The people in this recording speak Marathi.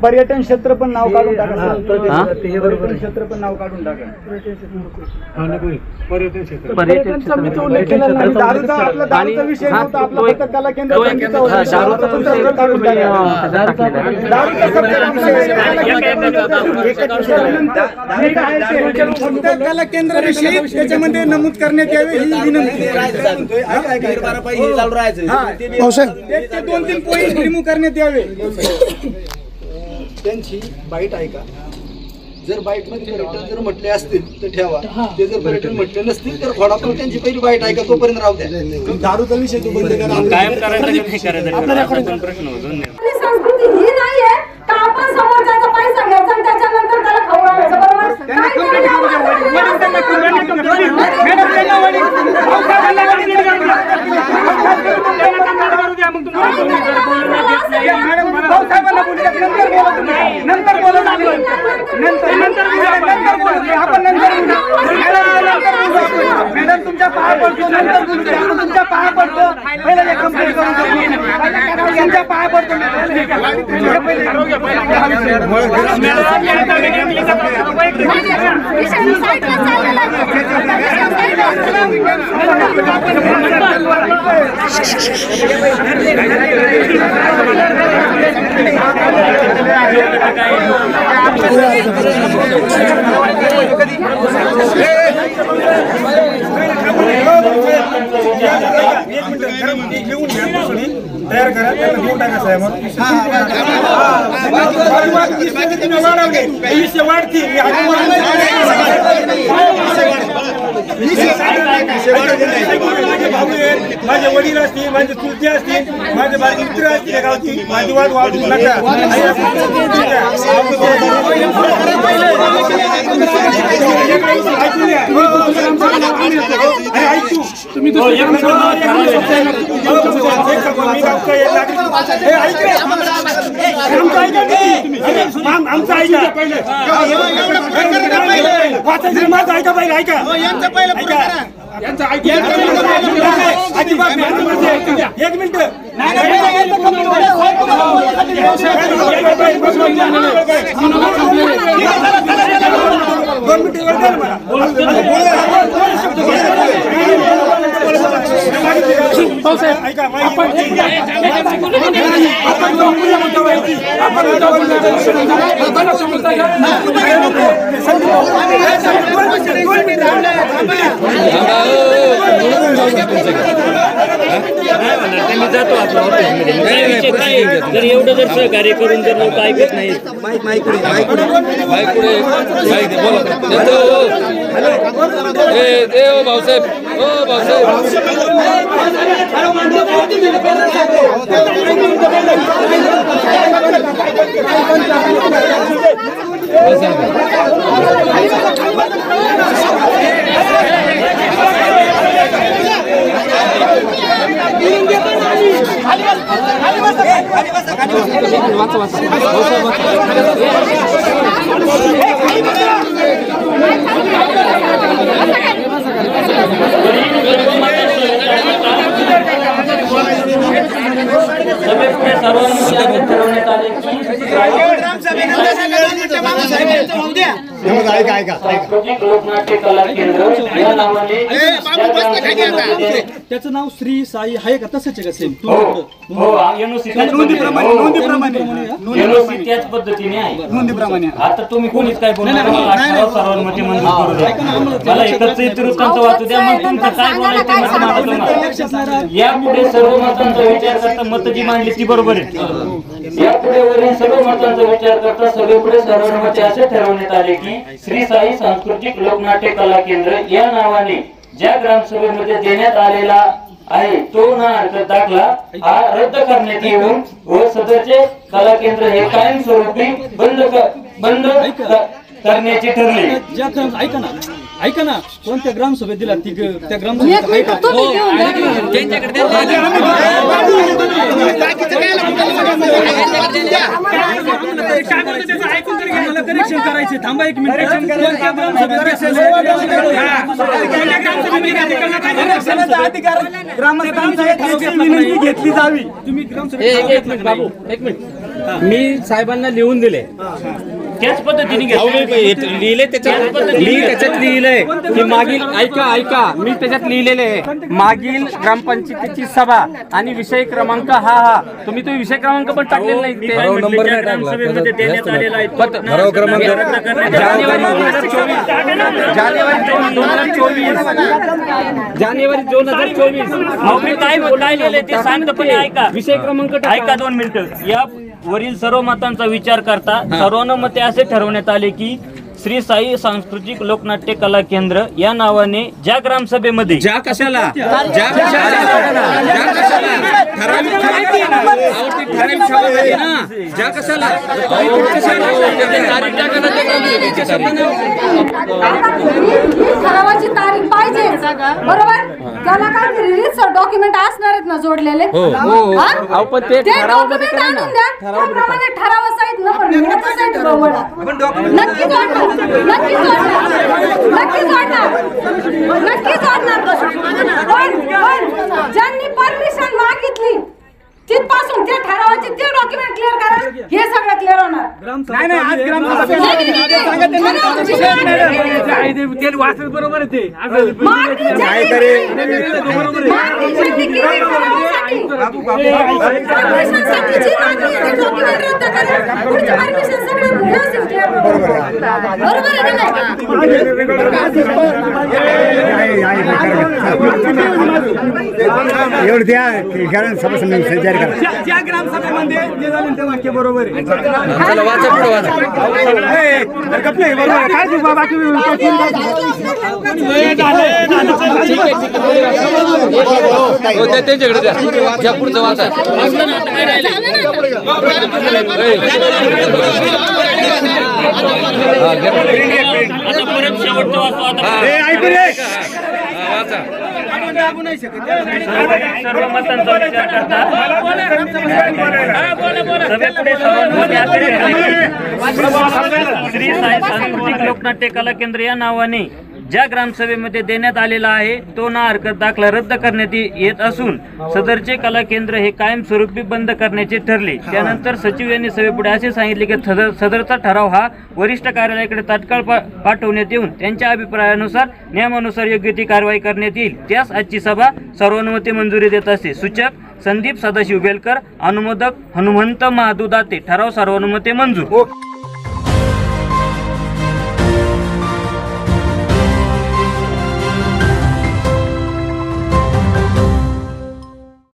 पर्यटन क्षेत्र पण नाव काढून टाका. पर्यटन क्षेत्र पण नाव काढून टाका. पर्यटन क्षेत्र दारूचा विषय नव्हता आपला, फक्त कला केंद्र कला केंद्र विषयी त्याच्यामध्ये नमूद करण्यात यावे ही विनंती. 2-3 पॉईंट रिमूव्ह करण्यात यावे. त्यांची बाईट ऐका. जर बाईट मध्ये पर्यटन जर म्हटले असतील तर ठेवा, ते जर पर्यटन म्हटले नसतील तर खोडापण त्यांची पहिली बाईट ऐका, तोपर्यंत राहू द्या. दारूचा विषय तो बंद करा. कायम करायचा प्रश्न होतो. संस्कृती ही नाहीये का आपण समोरच्याचा पैसा घ्यायचा आणि त्याच्यानंतर त्याला खवळायचं. बरोबर मॅडम तुमच्या पाया पडतो. तुमच्या पाया पडतो. पहिले कंप्लेंट करून त्यांच्या पाया पडतो. तयार करा, घेऊन टाका साहेब. माझे वडील असतील, माझे चुलते असतील, माझे बाकी मित्र असतील गावची, माझी वाद वाढवू नका. आमचं ऐका पहिले, माझं ऐका पहिले, ऐका यांचं पहिलं यांचं ऐका. एक मिनिट जर एवढं जर सहकार्य करून जर लोक ऐकत नाही. भाऊसाहेब, हो भाऊसाहेब, लोकनाट्य कला केंद्र या नावाने त्याचं नाव श्री साई आहे का? तसंच आहे का सेम? त्याच पद्धतीने आहे. आता तुम्ही कोणीच काय बोलणार सर्वांमध्ये मंजूर करू द्या. मला एकच वृत्तांत वाचू द्या, मग तुमचं काय बोलायचं यापुढे सर्व मतांचा विचार करता मत जी मांडली ती बरोबर आहे. यापुढे वरील सर्व मतांचा विचार करता सगळीकडे सर्वांमध्ये असे ठरवण्यात आले की श्री साई सांस्कृतिक लोकनाट्य कला केंद्र या नावाने ज्या ग्रामसभेमध्ये देण्यात आलेला आहे तो ना अर्ज दाखला हा रद्द करण्यात येऊन व सदरचे कला केंद्र हे कायमस्वरूपी बंद करण्याचे ठरले. ऐका ना, ऐका ना, कोणत्या ग्रामसभेत दिला ती त्या ग्रामसभेत एक मिनिट तुम्ही घेऊन द्या. मला कनेक्शन करायचे. थांबा एक मिनिट. कोणत्या ग्रामसभेत घेतली जावी. तुम्ही एक मिनिट बाबू, एक मिनिट. मी साहेबांना लिहून दिले, त्याच पद्धतीने लिहिले त्याच्यात लिहिलंय की मागील ऐका मी त्याच्यात लिहिलेले आहे मागील ग्रामपंचायतीची सभा आणि विषय क्रमांक हा तुम्ही तो विषय क्रमांक पण टाकलेला नाही. ग्रामसभेमध्ये देण्यात आलेला आहे जानेवारी 2024 काय बोलायले ते शांतपणे ऐका. विषय क्रमांक ऐका 2 मिनिटं. या वरील सर्व मतांचा विचार करता सर्वानुमते असे ठरवण्यात आले की श्री साई सांस्कृतिक लोकनाट्य कला केंद्र या नावाने ज्या ग्रामसभेमध्ये ज्या कशाला ठरावाची तारीख पाहिजे बरोबर. त्याला काय रिलीज डॉक्युमेंट असणार आहेत ना जोडलेले. हा? पण ते ते डॉक्युमेंट आणून द्या. त्याप्रमाणे ठरावासहित न पण मिळतच जोडणार. नक्की जोडणार. नक्की जोडणार. नक्की जोडणार. नक्की जोडणार. पण ज्यांनी परमिशन मागितली तिथपासून ते ठरावाचे ते डॉक्युमेंट क्लिअर करा. हे सगळं क्लिअर होणार. नाही आज ग्रामसभा बरोबर आहे ते. एवढं द्या सभा तयार करा. ज्या ग्रामसभेमध्ये जे झालं ते वाक्य बरोबर आहे. चला वाचा पुढे वाचा. काय तू बाबा त्यांच्याकडे द्या पुढचं वाचा. सर्व मतांचा विचार करता श्री साई सांस्कृतिक लोकनाट्य कला केंद्र या नावाने ज्या ग्रामसभेमध्ये देण्यात आलेला आहे तो ना हरकत दाखला रद्द करण्यात येत असून सदरचे कला केंद्र हे कायमस्वरूपी बंद करण्याचे ठरले. त्यानंतर सचिव यांनी सभेपुढे असे सांगितले की सदरचा ठराव हा वरिष्ठ कार्यालयाकडे तात्काळ पाठवण्यात येऊन त्यांच्या अभिप्रायानुसार नियमानुसार योग्य ती कारवाई करण्यात येईल. त्यास आजची सभा सर्वानुमते मंजुरी देत असते. सूचक संदीप सदाशिव बेलकर, अनुमोदक हनुमंत महादू दाते. ठराव सर्वानुमते मंजूर.